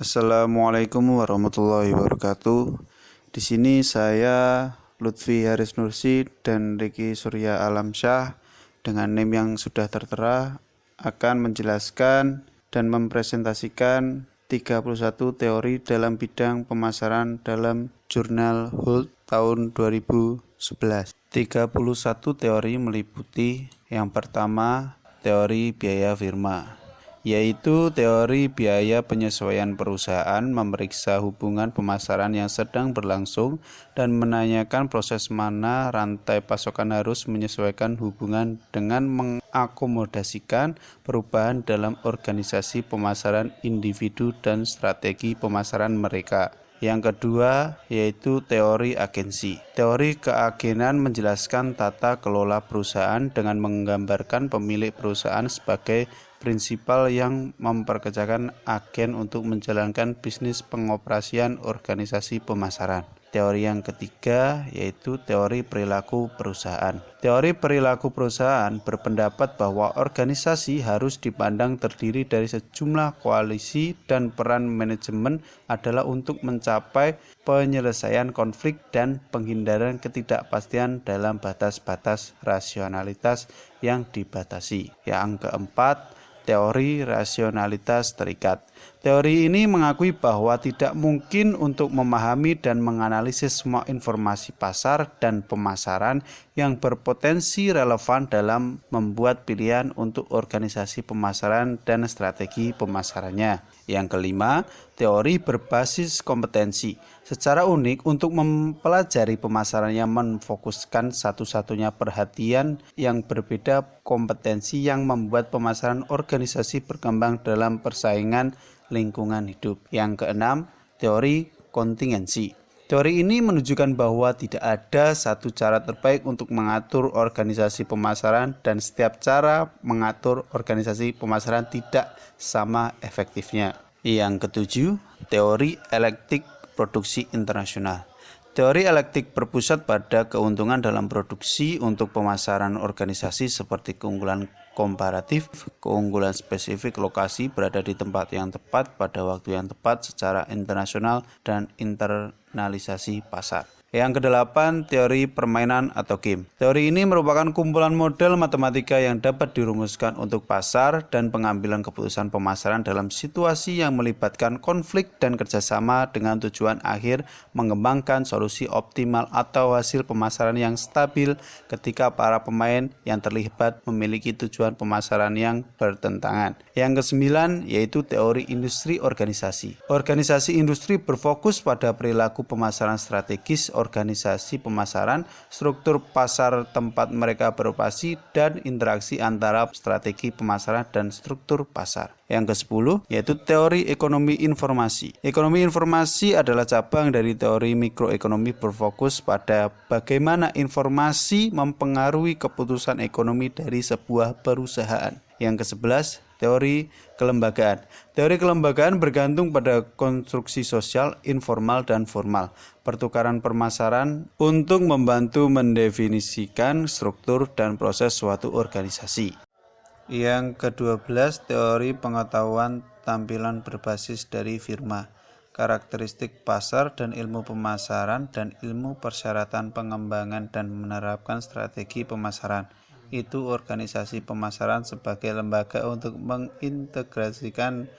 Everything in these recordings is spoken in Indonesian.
Assalamualaikum warahmatullahi wabarakatuh. Di sini saya Lutfi Haris Nursi dan Riki Surya Alamsyah dengan NIM yang sudah tertera akan menjelaskan dan mempresentasikan 31 teori dalam bidang pemasaran dalam jurnal Holt tahun 2011. 31 teori meliputi yang pertama, teori biaya firma, yaitu teori biaya penyesuaian perusahaan memeriksa hubungan pemasaran yang sedang berlangsung dan menanyakan proses mana rantai pasokan harus menyesuaikan hubungan dengan mengakomodasikan perubahan dalam organisasi pemasaran individu dan strategi pemasaran mereka. Yang kedua yaitu teori agensi. Teori keagenan menjelaskan tata kelola perusahaan dengan menggambarkan pemilik perusahaan sebagai prinsipal yang memperkerjakan agen untuk menjalankan bisnis pengoperasian organisasi pemasaran. Teori yang ketiga yaitu teori perilaku perusahaan. Teori perilaku perusahaan berpendapat bahwa organisasi harus dipandang terdiri dari sejumlah koalisi dan peran manajemen adalah untuk mencapai penyelesaian konflik dan penghindaran ketidakpastian dalam batas-batas rasionalitas yang dibatasi. Yang keempat, teori rasionalitas terikat. Teori ini mengakui bahwa tidak mungkin untuk memahami dan menganalisis semua informasi pasar dan pemasaran yang berpotensi relevan dalam membuat pilihan untuk organisasi pemasaran dan strategi pemasarannya. Yang kelima, teori berbasis kompetensi. Secara unik untuk mempelajari pemasaran yang memfokuskan satu-satunya perhatian yang berbeda kompetensi yang membuat pemasaran organisasi berkembang dalam persaingan lingkungan hidup. Yang keenam, teori kontingensi. Teori ini menunjukkan bahwa tidak ada satu cara terbaik untuk mengatur organisasi pemasaran dan setiap cara mengatur organisasi pemasaran tidak sama efektifnya. Yang ketujuh, teori elektik produksi internasional. Teori elektik berpusat pada keuntungan dalam produksi untuk pemasaran organisasi seperti keunggulan komparatif, keunggulan spesifik lokasi berada di tempat yang tepat pada waktu yang tepat secara internasional, dan internalisasi pasar. Yang kedelapan, teori permainan atau game. Teori ini merupakan kumpulan model matematika yang dapat dirumuskan untuk pasar dan pengambilan keputusan pemasaran dalam situasi yang melibatkan konflik dan kerjasama dengan tujuan akhir mengembangkan solusi optimal atau hasil pemasaran yang stabil ketika para pemain yang terlibat memiliki tujuan pemasaran yang bertentangan. Yang kesembilan yaitu teori industri organisasi. Organisasi industri berfokus pada perilaku pemasaran strategis organisasi pemasaran, struktur pasar tempat mereka beroperasi, dan interaksi antara strategi pemasaran dan struktur pasar. Yang ke-10 yaitu teori ekonomi informasi. Ekonomi informasi adalah cabang dari teori mikroekonomi berfokus pada bagaimana informasi mempengaruhi keputusan ekonomi dari sebuah perusahaan. Yang ke-11 teori kelembagaan. Teori kelembagaan bergantung pada konstruksi sosial, informal, dan formal, pertukaran permasaran untuk membantu mendefinisikan struktur dan proses suatu organisasi. Yang ke-12 teori pengetahuan tampilan berbasis dari firma, karakteristik pasar dan ilmu pemasaran, dan ilmu persyaratan pengembangan dan menerapkan strategi pemasaran. Itu organisasi pemasaran sebagai lembaga untuk mengintegrasikan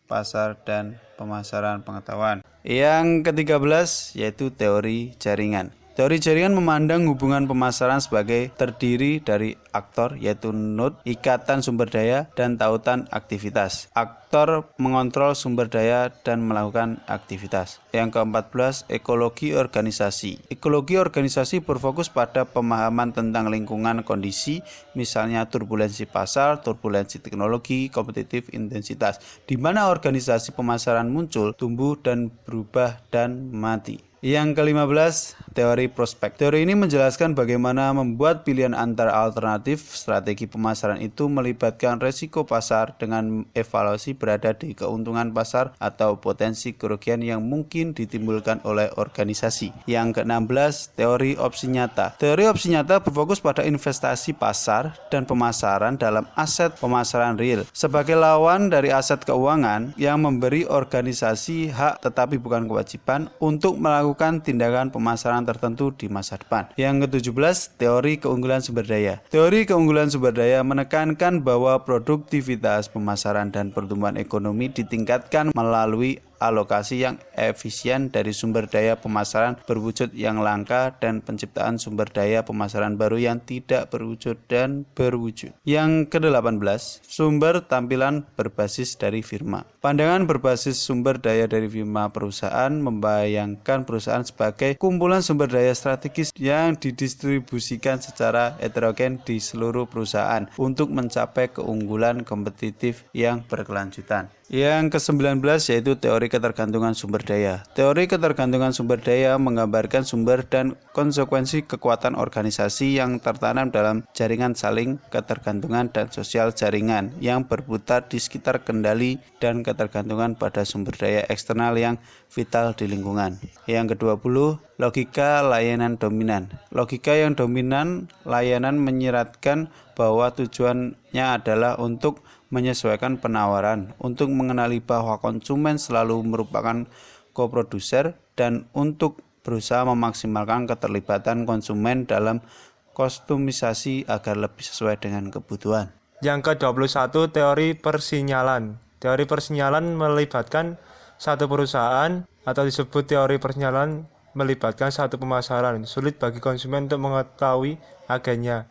pasar dan pemasaran pengetahuan. Yang ke-13 yaitu teori jaringan. Teori jaringan memandang hubungan pemasaran sebagai terdiri dari aktor yaitu node, ikatan sumber daya, dan tautan aktivitas. Aktor mengontrol sumber daya dan melakukan aktivitas. Yang ke-14 ekologi organisasi. Ekologi organisasi berfokus pada pemahaman tentang lingkungan kondisi, misalnya turbulensi pasar, turbulensi teknologi, kompetitif intensitas, di mana organisasi pemasaran muncul, tumbuh, dan berubah dan mati. Yang ke-15, teori prospek. Teori ini menjelaskan bagaimana membuat pilihan antara alternatif strategi pemasaran itu melibatkan resiko pasar dengan evaluasi berada di keuntungan pasar atau potensi kerugian yang mungkin ditimbulkan oleh organisasi. Yang ke-16, teori opsi nyata. Teori opsi nyata berfokus pada investasi pasar dan pemasaran dalam aset pemasaran real sebagai lawan dari aset keuangan yang memberi organisasi hak tetapi bukan kewajiban untuk melakukan tindakan pemasaran tertentu di masa depan. Yang ke-17, teori keunggulan sumber daya. Teori keunggulan sumber daya menekankan bahwa produktivitas pemasaran dan pertumbuhan ekonomi ditingkatkan melalui alokasi yang efisien dari sumber daya pemasaran berwujud yang langka dan penciptaan sumber daya pemasaran baru yang tidak berwujud dan berwujud. Yang ke-18, sumber tampilan berbasis dari firma. Pandangan berbasis sumber daya dari firma perusahaan membayangkan perusahaan sebagai kumpulan sumber daya strategis yang didistribusikan secara heterogen di seluruh perusahaan untuk mencapai keunggulan kompetitif yang berkelanjutan. Yang ke-19 yaitu teori ketergantungan sumber daya. Teori ketergantungan sumber daya menggambarkan sumber dan konsekuensi kekuatan organisasi yang tertanam dalam jaringan saling ketergantungan dan sosial jaringan yang berputar di sekitar kendali dan ketergantungan pada sumber daya eksternal yang vital di lingkungan. Yang ke-20, logika layanan dominan. Logika yang dominan layanan menyiratkan bahwa tujuannya adalah untuk menyesuaikan penawaran, untuk mengenali bahwa konsumen selalu merupakan koproduser, dan untuk berusaha memaksimalkan keterlibatan konsumen dalam kostumisasi agar lebih sesuai dengan kebutuhan. Yang ke-21, teori persinyalan. Teori persinyalan melibatkan satu perusahaan atau disebut teori persinyalan melibatkan satu pemasaran. Sulit bagi konsumen untuk mengetahui agennya,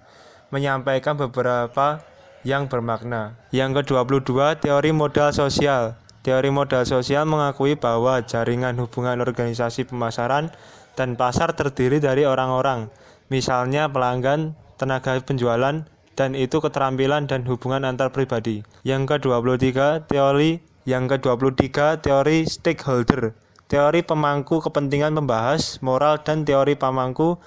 menyampaikan beberapa yang bermakna. Yang ke-22, teori modal sosial. Teori modal sosial mengakui bahwa jaringan hubungan organisasi pemasaran dan pasar terdiri dari orang-orang, misalnya pelanggan, tenaga penjualan, dan itu keterampilan dan hubungan antar pribadi. Yang ke-23, teori stakeholder. Teori pemangku kepentingan membahas moral dan teori pemangku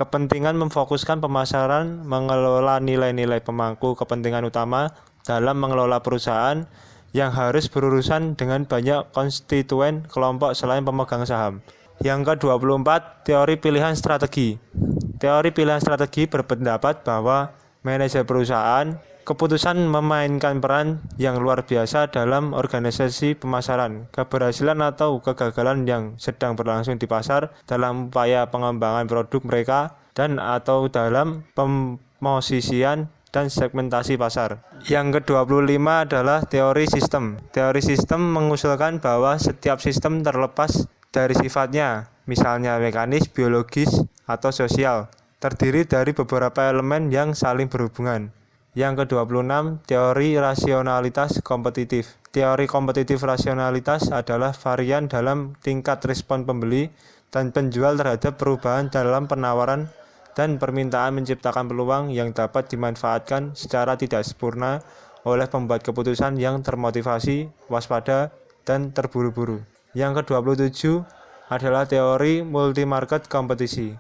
kepentingan memfokuskan pemasaran, mengelola nilai-nilai pemangku kepentingan utama dalam mengelola perusahaan yang harus berurusan dengan banyak konstituen kelompok selain pemegang saham. Yang ke-24, teori pilihan strategi. Teori pilihan strategi berpendapat bahwa manajer perusahaan keputusan memainkan peran yang luar biasa dalam organisasi pemasaran, keberhasilan atau kegagalan yang sedang berlangsung di pasar dalam upaya pengembangan produk mereka dan atau dalam pemosisian dan segmentasi pasar. Yang ke-25 adalah teori sistem. Teori sistem mengusulkan bahwa setiap sistem terlepas dari sifatnya, misalnya mekanis, biologis, atau sosial, terdiri dari beberapa elemen yang saling berhubungan. Yang ke-26, teori rasionalitas kompetitif. Teori kompetitif rasionalitas adalah varian dalam tingkat respon pembeli dan penjual terhadap perubahan dalam penawaran dan permintaan menciptakan peluang yang dapat dimanfaatkan secara tidak sempurna oleh pembuat keputusan yang termotivasi, waspada, dan terburu-buru. Yang ke-27 adalah teori multi-market kompetisi.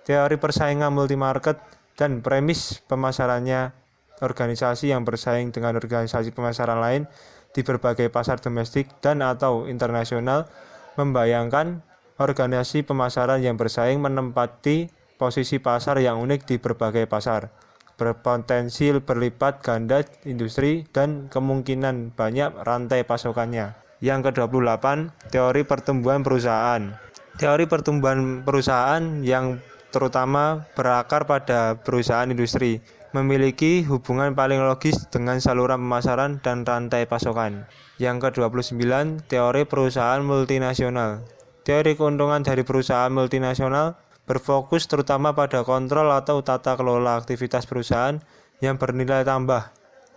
Teori persaingan multi-market dan premis pemasarannya organisasi yang bersaing dengan organisasi pemasaran lain di berbagai pasar domestik dan atau internasional membayangkan organisasi pemasaran yang bersaing menempati posisi pasar yang unik di berbagai pasar, berpotensi berlipat ganda industri dan kemungkinan banyak rantai pasokannya. Yang ke-28, teori pertumbuhan perusahaan. Teori pertumbuhan perusahaan yang terutama berakar pada perusahaan industri memiliki hubungan paling logis dengan saluran pemasaran dan rantai pasokan. Yang ke-29, teori perusahaan multinasional. Teori keuntungan dari perusahaan multinasional berfokus terutama pada kontrol atau tata kelola aktivitas perusahaan yang bernilai tambah.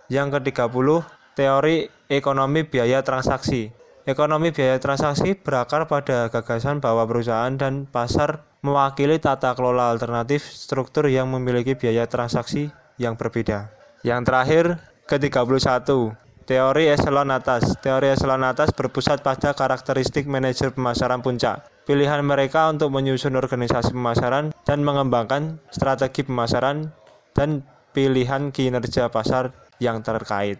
Yang ke-30, teori ekonomi biaya transaksi. Ekonomi biaya transaksi berakar pada gagasan bahwa perusahaan dan pasar mewakili tata kelola alternatif struktur yang memiliki biaya transaksi yang berbeda. Yang terakhir, ke-31, teori eselon atas. Teori eselon atas berpusat pada karakteristik manajer pemasaran puncak. pilihan mereka untuk menyusun organisasi pemasaran dan mengembangkan strategi pemasaran dan pilihan kinerja pasar yang terkait.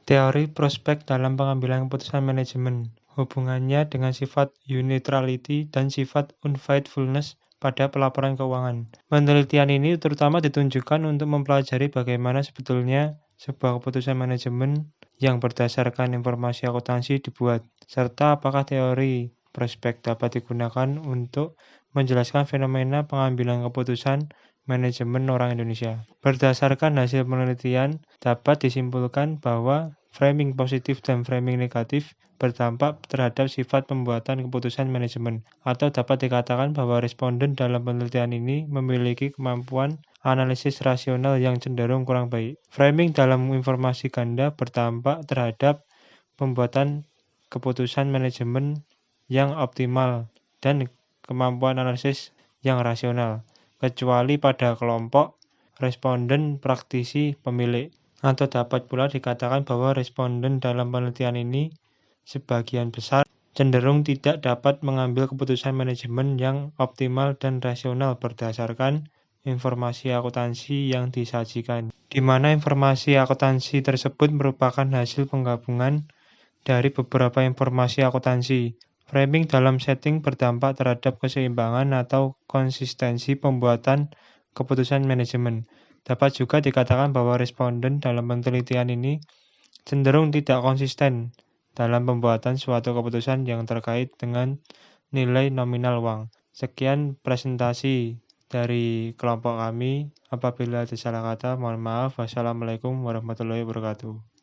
Teori prospek dalam pengambilan keputusan manajemen, hubungannya dengan sifat neutrality dan sifat unfaithfulness pada pelaporan keuangan. Penelitian ini terutama ditunjukkan untuk mempelajari bagaimana sebetulnya sebuah keputusan manajemen yang berdasarkan informasi akuntansi dibuat, serta apakah teori prospek dapat digunakan untuk menjelaskan fenomena pengambilan keputusan manajemen orang Indonesia. Berdasarkan hasil penelitian, dapat disimpulkan bahwa framing positif dan framing negatif berdampak terhadap sifat pembuatan keputusan manajemen, atau dapat dikatakan bahwa responden dalam penelitian ini memiliki kemampuan analisis rasional yang cenderung kurang baik. Framing dalam informasi ganda berdampak terhadap pembuatan keputusan manajemen yang optimal dan kemampuan analisis yang rasional, kecuali pada kelompok responden praktisi pemilik. Atau dapat pula dikatakan bahwa responden dalam penelitian ini sebagian besar cenderung tidak dapat mengambil keputusan manajemen yang optimal dan rasional berdasarkan informasi akuntansi yang disajikan, di mana informasi akuntansi tersebut merupakan hasil penggabungan dari beberapa informasi akuntansi. Framing dalam setting berdampak terhadap keseimbangan atau konsistensi pembuatan keputusan manajemen. Dapat juga dikatakan bahwa responden dalam penelitian ini cenderung tidak konsisten dalam pembuatan suatu keputusan yang terkait dengan nilai nominal uang. Sekian presentasi dari kelompok kami. Apabila ada salah kata, mohon maaf. Wassalamualaikum warahmatullahi wabarakatuh.